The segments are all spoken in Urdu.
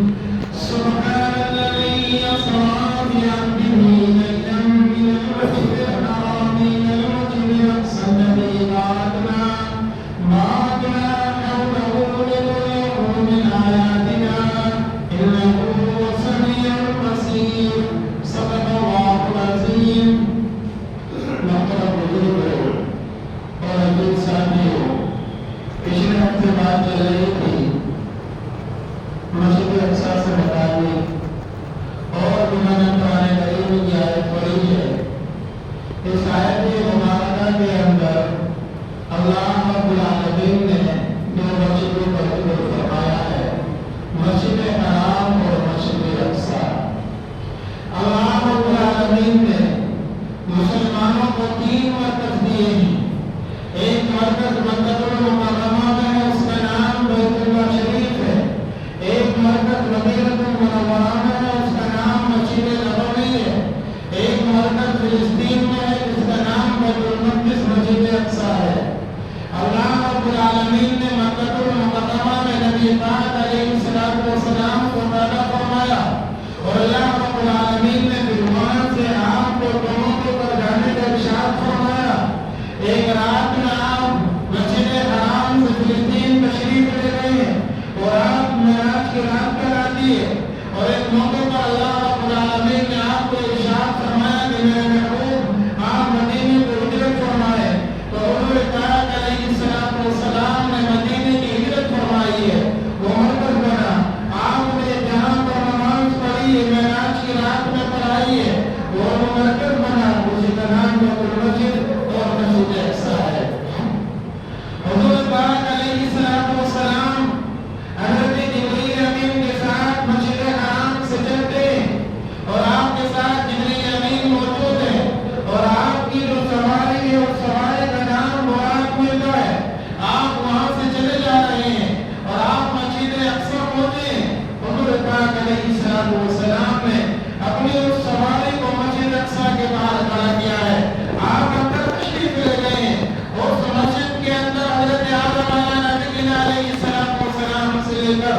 سبحان الذي أسرى بعبده ليلا من المسجد الحرام إلى المسجد الأقصى الذي باركنا حوله لنريه من آياتنا إنه هو السميع البصير صدق الله العظيم. محترم بزرگ اور حضور ساتھیوں، پچھلے ہفتے بات چل رہی تھی مسجد اقصی سے متعلق اور انہوں نے قرآن کریم کی آیت پڑھی ہے. اس آیت مبارکہ کے اندر اللہ رب العالمین نے دو مسجدوں پر ذکر فرمایا ہے، مسجد حرام اور مسجد اقصی. اللہ رب العالمین نے مسلمانوں کو تین مرکز دیے ہیں. ایک مرکز مکہ المکرمہ میں ہے، اس کا نام بیت اللہ شریف ہے. ایک مرکز مدینہ المنورہ میں ہے، اس کا نام مسجد نبوی ہے. ایک مرکز فلسطین میں ہے، جس کا نام بیت المقدس مسجد اقصی ہے. اللہ رب العالمین نے مکہ المکرمہ میں نبی پاک علیہ السلام کو پیدا فرمایا اور اللہ رب العالمین نے فرمان سے آپ کو ٹوٹو پر جانے کا ارشاد فرمایا. ایک رات میں آپ مسجد حرام سے فلسطین تشریف لے گئے اور آپ معراج کی رات کرا دیے اور ایک موقع پر اللہ رب العالمین نے آپ کو ارشاد فرمایا کہ میرے محبوب آپ مدینے کو ہجرت فرمائے. تو حضور پاک علیہ السلام نے مدینے کی ہجرت فرمائی ہے، وہ مرکز بنا. آپ نے جہاں پر نماز پڑھی ہے معراج کی رات میں پڑھائی ہے، وہ مرکز بنا، اسی کا نام بیت المسجد اور مسجد اقصی ہے. حضور پاک علیہ السلام حضرت جبریل امین کے ساتھ مسجد حرام سے چلتے ہیں اور آپ کے ساتھ جبریل امین موجود ہے اور آپ کی جو سواری ہے اس سواری کا نام براق ملتا ہے. آپ وہاں سے چلے جا رہے ہیں اور آپ مسجد اقصی پہنچے. حضور پاک علیہ السلام نے اپنی اس سواری کو مسجد اقصی کے باہر کھڑا کیا ہے. آپ اندر تشریف لے گئے ہیں اور اس مسجد کے اندر حضرت آدم علیہ السلام سے لے کر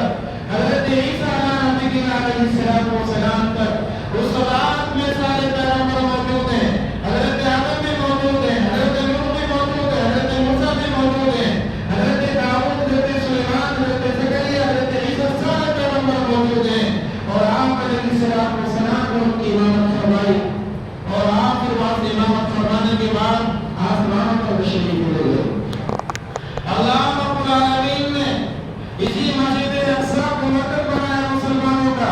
حضرت عیسیٰ علیہ السلام تک اس رات میں سارے پیغمبر موجود ہیں. حضرت آدم بھی موجود ہیں، حضرت نوح بھی موجود ہے، حضرت موسیٰ بھی موجود ہیں، حضرت داؤد، حضرت سلیمان، حضرت زکریا، حضرت عیسیٰ، سارے پیغمبر موجود ہیں. اور آپ علیہ السلام کو ان کی امامت فرمائی اور آپ کے بعد امامت فرمانے کے بعد آسمان پر تشریف لے گئے. اللہ رب العالمین نے اسی مسجد اقصی کو مرکز بنایا مسلمانوں کا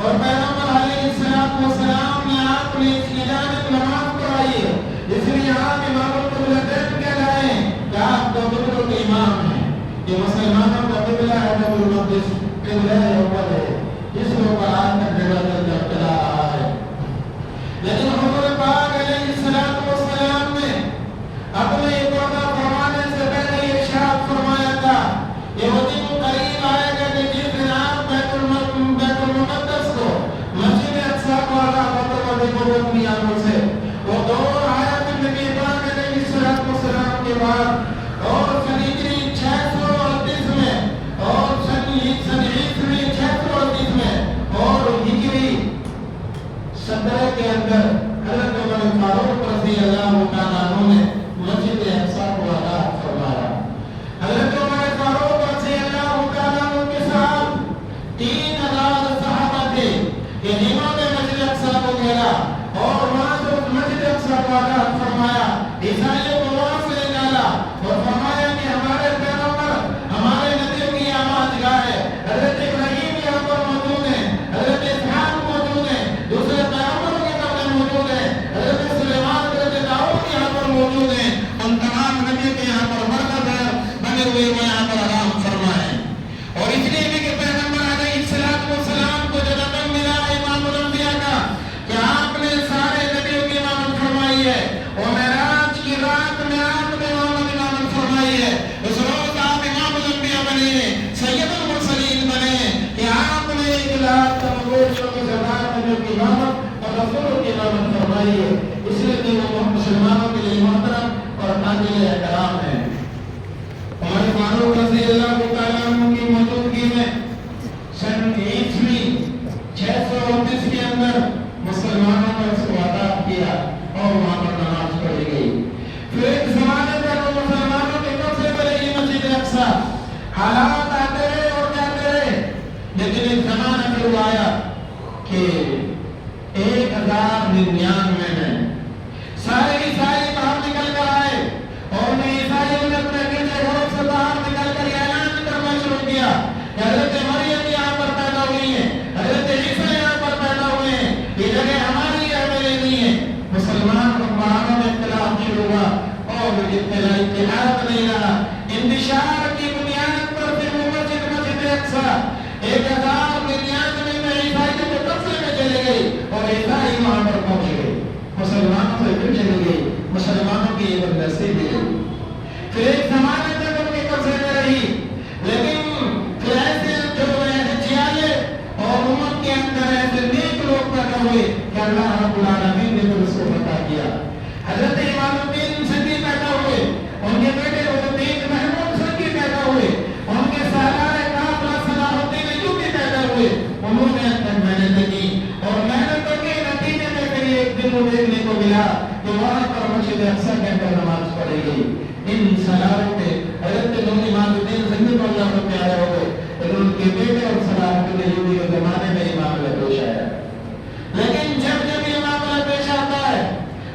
اور پیغمبر علیہ السلام نے آپ نے اس کی جانب نماز پڑھائی ہے. اس لیے آپ امام القبلتین کہلائے ہیں کہ آپ دو قبلوں کے امام ہیں. یہ مسلمانوں کا قبلہ ہے بیت المقدس، قبلہ اول ہے جس کے اوپر آج تک جگہ چلا رہا ہے. لیکن حضور پاک علیہ السلام نے اپنے اقامہ فرمانے سے پہلے ارشاد فرمایا تھا کہ وہ دن قریب آئے گا کہ جس دن آپ بیت المقدس کو مسجد اقصی کو اللہ فتح دیکھو اپنی آنکھوں سے. وہ دور آیا کہ نبی پاک علیہ السلام کے بعد اور سن ہجری 638 میں اور سن عیسوی 638 میں اور ہجری 17 کے اندر حضرت عمر فاروق رضی اللہ تعالیٰ عنہ نے مسجد اقصی کو آزاد فرمایا. حضرت عمر فاروق رضی اللہ تعالیٰ عنہ کے ساتھ 3000 صحابہ تھے کہ جنہوں نے مسجد اقصی کو گھیرا اور وہاں سے اس مسجد اقصی کو آزاد فرمایا. عیسائیوں کو وہاں سے نکالا اور فرمایا کہ ہمارے پیغمبر ہمارے نبیوں کی آباد گاہ ہے. حضرت ابراہیم یہاں پر موجود ہیں، حضرت اسحاق موجود ہیں، دوسرے پیغمبروں کے قبر موجود ہیں، حضرت سلیمان، حضرت داؤد یہاں پر موجود ہیں. ان تمام نبیوں کے یہاں پر مرکز بنے ہوئے وہ یہاں پر آرام فرمائیں. اور اس لیے بھی کہ پیغمبر علیہ السلام کو جو رقم ملا ہے امام الانبیاء کا کہ آپ نے سارے نبیوں کی امامت فرمائی ہے اور معراج کی رات میں آپ نے امامت فرمائی ہے. اس روز آپ امام الانبیاء بنے ہیں، سید المرسلین بنے ہیں کہ آپ نے 1,00,000 کی زبان نبیوں کی امامت اور رسولوں کی امامت فرمائی ہے. اس لیے کہ وہ مسلمانوں کے لیے محترم اور قابل احترام ہے. عمر فاروق رضی اللہ تعالیٰ عنہ کی موجودگی میں سن عیسوی زمانہ پھر آیا کہ 1099 میں سارے عیسائی باہر نکل کر آئے اور میں عیسائیوں نے اپنے گرجے گھروں سے باہر نکل کر یہ اعلان کرنا شروع کیا کہ حضرت مریم یہاں پر پیدا ہوئی ہے، حضرت عیسیٰ یہاں پر پیدا ہوئے ہیں، یہ جگہ ہماری ہے، میرے نہیں ہے۔ مسلمان حکمرانوں میں اختلاف شروع ہوا اور اتحاد نہیں رہا۔ انتشار کی بنیاد پر پھر وہ مسجد اقصیٰ 1099 میں عیسائیوں کے قبضے میں چلے گئی اور عیسائی وہاں پر پہنچ گئے، مسلمانوں سے پھر چلی گئی، مسلمانوں کی یہ بدنصیبی بھی ہوئی۔ پھر ایک زمانے تک ان کے قبضے میں رہی، لیکن پھر ایسے جو جیالے اور امت کے اندر ایسے نیک لوگ پیدا ہوئے کہ اللہ رب العالمین نے پھر اس کو فتح کیا۔ حضرت امام الدین سندھی پیدا ہوئے، ان کے بیٹے الدین محمود سندھی پیدا ہوئے، ان کے سالار قافلہ صلاح الدین ایوبی پیدا ہوئے۔ انہوں نے محنت کی اور محنتوں کے نتیجے میں پھر ایک دن وہ دیکھنے کو ملا کہ وہاں پر مسجد اقصیٰ کے اندر نماز پڑھی گئی۔ ان سالاروں پہ حضرت امام الدین سندھی کو اللہ کو پیارا ہو گئے، لیکن ان کے بیٹے اور صلاح الدین ایوبی کے زمانے میں یہ معاملہ پیش آیا۔ لیکن جب یہ معاملہ پیش آتا ہے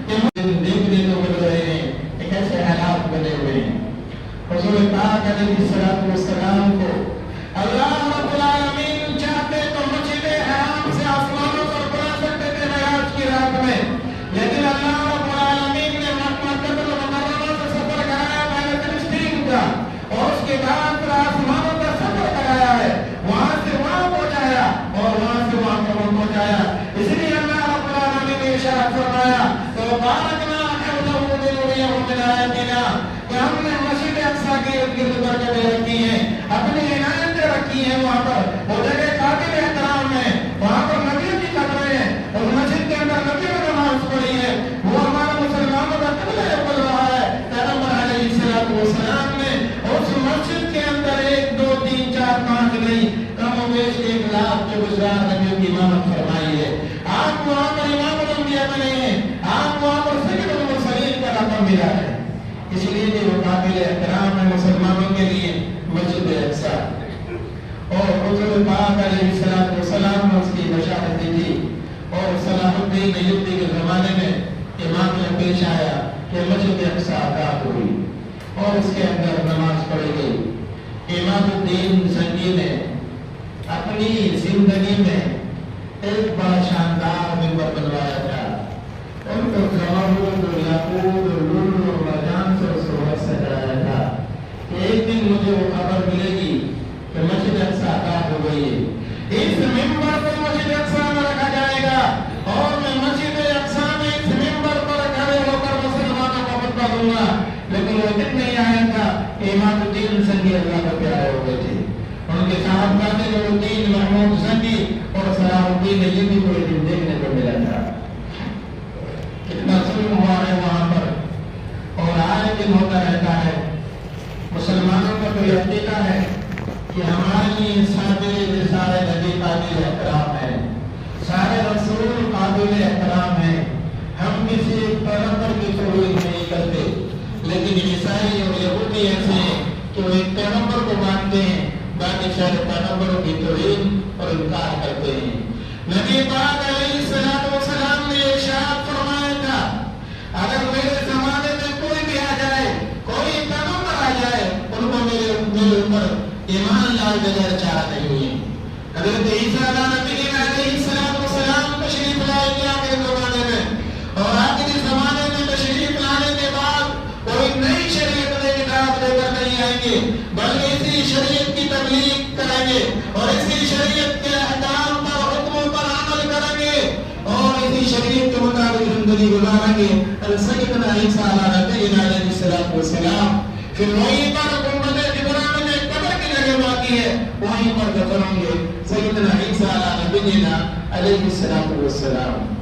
کہ دیکھنے کو مل رہے ہیں کہ کیسے حالات بنے ہوئے ہیں، حضور پاک علیہ السلام کو اللہ رب العالمین چاہتے تو مسجد حرام سے آسمانوں پر بنا سکتے تھے معراج کی رات میں، لیکن اللہ رب العالمین نے مکہ المکرمہ سے سفر کرایا پہلے فلسطین کا اور اس کے بعد پھر آسمانوں کا سفر کرایا ہے، وہاں سے وہاں پہنچایا اور وہاں سے وہاں پر پہنچایا۔ اس لیے اللہ رب العالمین نے ارشاد فرمایا تو بارکنا حولہ لنریہ من آیاتنا کہ ہم نے مسجد اقصیٰ کے ارد گرد برکتیں رکھی ہیں، اپنی عنایتیں رکھی ہیں، وہاں پر وہ جگہ قابل احترام ہے، وہاں پر نبیوں کی قبریں ہیں اور مسجد کے اندر نبیوں نے نماز پڑھی ہے، وہ ہمارا مسلمانوں کا قبلہ بن رہا ہے۔ پیغمبر علیہ السلام نے اس مسجد کے اندر 1 2 3 4 5 نہیں کم و بیش 1 لاکھ جو گزرار نبیوں کی امامت فرمائی ہے۔ آپ وہاں پر امام الانبیاء بنے ہیں، آپ وہاں پر سید المرسلین کا لقب ملا ہے، اس لیے کہ وہ قابل احترام ہے مسلمانوں کے لیے مسجد اقصیٰ۔ اور حضور پاک علیہ السلام نے اس کی بشارت دی تھی اور صلاح الدین ایوبی کے زمانے میں امام نے پیش آیا کہ مسجد اقصیٰ آزاد ہوئی اور اس کے اندر نماز پڑھی گئی۔ امام الدین سنگی نے اپنی زندگی میں ایک بڑا شاندار منبر بنوایا تھا، ان کو زمرد اور یاقوت اور لؤلؤ اور مرجان سے اس کو سجایا تھا کہ ایک دن مجھے وہ خبر ملے گی کہ مسجد اقصیٰ آزاد ہو گئی ہے، اس ممبر کو مسجد اقصیٰ میں رکھا جائے گا اور میں مسجد اقصیٰ میں اس ممبر پر کھڑے ہو کر مسلمانوں کو خطبہ دوں گا۔ لیکن وہ دن نہیں آیا تھا کہ امام الدین سنگی اللہ کو پیارے ہو گئے تھے، ان کے صاحبزادے الدین محمود سنگی اور صلاح الدین ایوبی کو ایک دن دیکھنے کو ملا تھا۔ کتنا ظلم ہوا ہے وہاں پر اور آئے دن ہوتا رہتا ہے۔ مسلمانوں کا کوئی عقیدہ ہے کہ ہماری سارے نبی قابل احترام ہے، سارے رسول قابل احترام ہے، ہم کسی پیغمبر کی توہین نہیں کرتے، لیکن عیسائی اور یہودی ایسے ہیں کہ وہ ایک پیغمبر کو مانتے ہیں، باقی سارے پیغمبروں کی توہین اور انکار کرتے ہیں۔ نبی پاک علیہ السلام نے ارشاد فرمایا تھا اگر میرے زمانے میں کوئی بھی آ جائے، کوئی پیغمبر آ جائے، ان کو میرے اوپر ایمان لائے بغیر چارہ نہیں ہے۔ حضرت عیسیٰ نبی علیہ السلام تشریف لائے گے آخری زمانے میں اور آخری زمانے میں تشریف لانے کے بعد کوئی نئی شریعت لے کر نہیں آئیں گے، بلکہ اسی شریعت کی تبلیغ کریں گے اور اسی شریعت کے احکام پر حکموں پر عمل کریں گے اور اسی شریعت کے مطابق زندگی گزاریں گے۔ سیدنا عیسیٰ علیہ السلام پھر وہیں پر گنبد جبران میں قبر کی جگہ باقی ہے، وہیں پر دفن ہوں گے سیدنا عیسیٰ علیہ السلام۔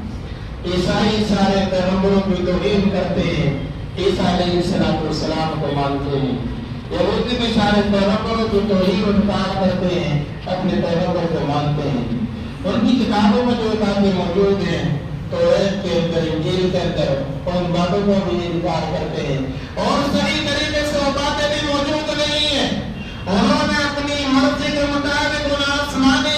عیسائی سارے پیغمبروں کی توہین کرتے ہیں، عیسیٰ علیہ السلام کو مانتے ہیں۔ یہودی بھی سارے پیغمبروں کی توہین انکار کرتے ہیں، اپنے پیغمبر کو مانتے ہیں۔ ان کی کتابوں میں جو باتیں موجود ہیں توریت کے اندر، انجیل کے اندر، ان باتوں کو بھی انکار کرتے ہیں اور صحیح طریقے سے وہ باتیں بھی موجود نہیں ہیں۔ انہوں نے اپنی مرضی کے مطابق ان آسمانی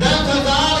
10,000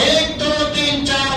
1 2 3 4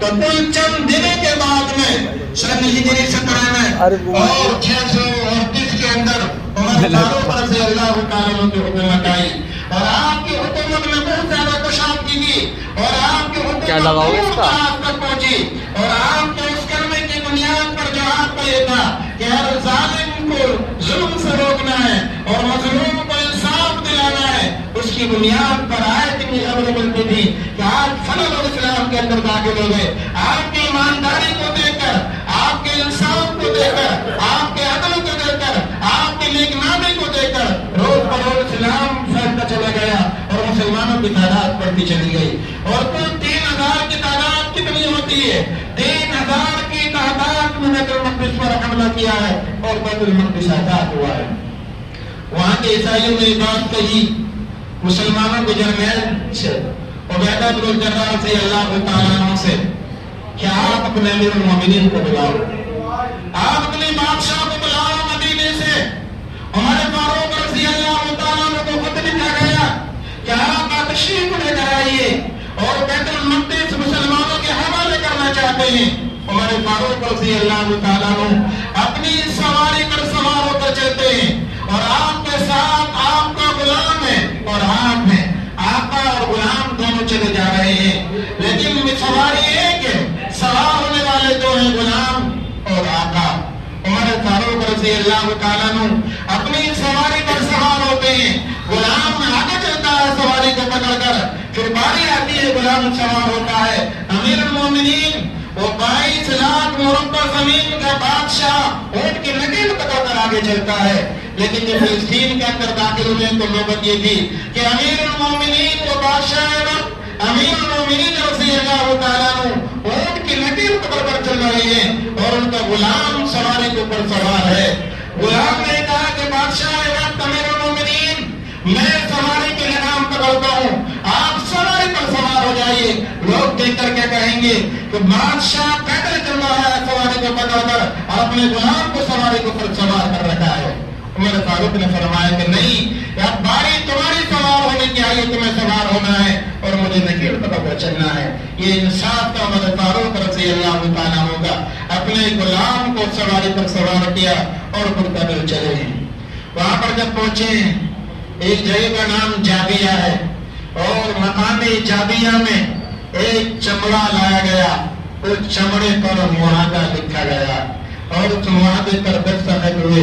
تو کل چند دنوں کے بعد میں سن ہجری 17 اور 638 کے اندر عمر فاروق رضی اللہ تعالیٰ عنہ کی حکومت آئی اور آپ کی حکومت میں بہت زیادہ کشادگی کی اور آپ کی حکومت بہت خلاف تک پہنچی اور آپ کے اس کلمے کی بنیاد پر جو آپ کا یہ تھا کہ ہر ظالم کو ظلم سے روکنا ہے اور مظلوم کو انصاف دلانا ہے، اس کی بنیاد پر آیت کی خبر ملتی تھی کہ آج فضل الاسلام کے اندر داخل ہو گئے۔ آپ کی ایمانداری کو دیکھ کر، آپ کے انصاف کو دیکھ کر، آپ کے عدل کو دیکھ کر، آپ کے نیکنامی کو دیکھ کر روز بروز اسلام پھیلتا چلا گیا اور مسلمانوں کی تعداد بڑھتی چلی گئی اور کل 3000 کی تعداد کتنی ہوتی ہے؟ 3000 کی تعداد میں بیت المقدس پر حملہ کیا ہے اور بیت المقدس آزاد ہوا ہے۔ وہاں کے عیسائیوں نے بات کہی مسلمانوں کے جرنیل سے عبیدہ بن الجراح رضی اللہ تعالیٰ عنہ سے کہ آپ اپنے امیر المومنین کو بلاؤ، آپ اپنے بادشاہ کو بلاؤ مدینے سے۔ عمر فاروق رضی اللہ تعالیٰ عنہ کو خط لکھا گیا کہ آپ تشریف لے کر آئیے اور بیت المقدس مسلمانوں کے حوالے کرنا چاہتے ہیں۔ عمر فاروق رضی اللہ تعالیٰ عنہ اپنی سواری پر سوار ہو کر چلتے ہیں اور آپ کے ساتھ آپ کا غلام ہے اور آپ ہیں، آقا اور غلام دونوں چلے جا رہے ہیں، لیکن سواری ایک ہے، سوار ہونے والے دو ہیں، غلام اور آقا۔ عمر فاروق رضی اللہ تعالیٰ عنہ اپنی سواری پر سوار ہوتے ہیں، غلام آگے چلتا ہے سواری کو پکڑ کر، پھر باری آتی ہے غلام سوار ہوتا ہے۔ امیر المومنین وہ 22 لاکھ مربع زمین کا بادشاہ اونٹ کی نکیل پکڑ کر آگے چلتا ہے، لیکن جب فلسطین کے اندر داخل ہوئے تو نوبت یہ تھی کہ امیر المومنین وہ بادشاہ وقت امیر المومنین رضی اللہ تعالیٰ عنہ اونٹ کی نکیل پکڑ کر چل رہے ہیں اور ان کا غلام سواری کے اوپر سوار ہے۔ غلام نے کہا کہ بادشاہ وقت امیر المومنین میں سواری کی لگام پکڑتا ہوں، آپ سواری پر سوار ہو جائیے۔ لوگ دیکھ کر کیا کہیں گے کہ بادشاہ پیدل چل رہا ہے سواری کو پکڑ کر اور اپنے غلام کو سواری کے اوپر سوار کر رکھا ہے۔ عمر فاروق نے فرمایا کہ نہیں، اب باری تمہاری سوار ہونے کی آئی، تمہیں سوار ہونا ہے اور مجھے نکیل پکڑ کر چلنا ہے۔ یہ انصاف کا عمر فاروق رضی اللہ تعالیٰ عنہ کا، اپنے غلام کو سواری پر سوار کیا اور خود پیدل چلے ہیں۔ وہاں پر جب پہنچے ایک جگہ کا نام جابیہ ہے اور مقامی جابیہ میں ایک چمڑا لایا گیا، اس چمڑے پر معاہدہ لکھا گیا اور اس معاہدے پر دستخط ہوئے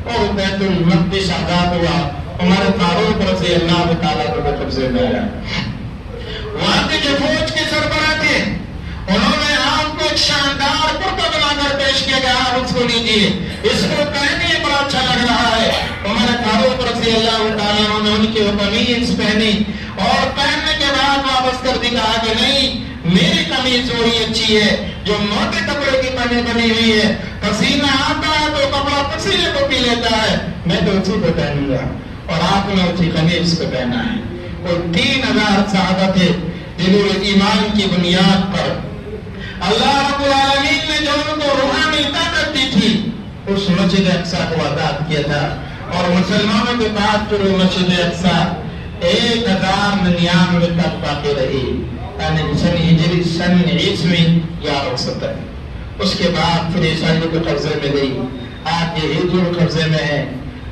اور بیت المقدس آزاد ہوا۔ عمر فاروق رضی اللہ تعالیٰ کو قبضے میں آیا۔ وہاں کے جو فوج کے سربراہ تھے انہوں نے آپ کو ایک شاندار کرتا بنا کر پیش کیا گیا، آپ اس کو لیجیے، اس کو پہنیے، بڑا اچھا لگ رہا ہے۔ عمر فاروق رضی اللہ تعالیٰ نے ان کی وہ قمیض پہنی اور پہننے کے بعد واپس کر دی، کہا کہ نہیں، میری قمیض وہی اچھی ہے جو موٹے کپڑے کی بنی ہوئی ہے، پسینہ آتا ہے تو کپڑا پسینے کو پی لیتا ہے، میں تو اسی کو پہنوں گا۔ اور آپ نے اسی قمیض کو پہنا ہے۔ وہ 3000 صحابہ تھے جنہوں نے ایمان کی بنیاد پر اللہ رب العالمین نے جو ان کو روحانی طاقت دی تھی اس مسجد اقصی کو آزاد کیا تھا اور مسلمانوں کے پاس پھر وہ مسجد اقصی 1099 تک باقی رہی، یعنی سن ہجری سن عیسوی 1170۔ اس کے بعد پھر عیسائیوں کے قبضے میں گئی، آج یہ ہندو قبضے میں ہے۔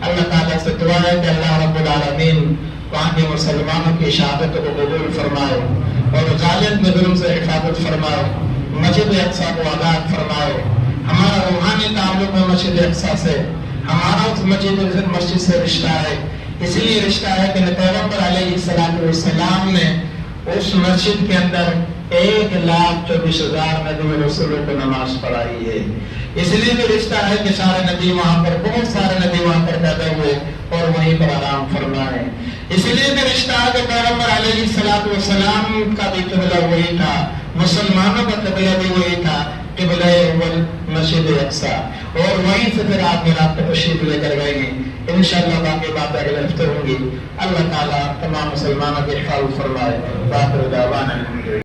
اللہ تعالیٰ سے دعا ہے کہ اللہ رب العالمین وہاں کے مسلمانوں کی شہادت کو قبول فرمائے اور ظالم کے ظلم سے حفاظت فرمائے، مسجد اقصی کو آزاد فرمائے۔ ہمارا روحانی تعلق ہے مسجد اقصی سے، ہمارا اس مسجد سے رشتہ ہے، اس لیے رشتہ ہے کہ پیغمبر علیہ السلام نے اس مسجد کے اندر 1,24,000 نبی رسولوں کو نماز پڑھائی ہے۔ اس لیے بھی رشتہ ہے کہ سارے نبی وہاں پر، بہت سارے نبی وہاں پر پیدا ہوئے اور وہیں پر آرام فرمائے۔ اس لیے بھی رشتہ ہے کہ پیغمبر علیہ السلام کا بھی قبلہ وہی تھا، مسلمانوں کا قبلہ بھی وہی تھا، قبلہ اول مسجد اقصی، اور وہیں سے پھر آپ میرا تشریف لے کر گئے ہیں۔ انشاءاللہ باقی باتیں اگلے ہفتے ہوں گی۔ اللہ تعالیٰ تمام مسلمانوں کی حفاظت فرمائے۔ باقی دعوانا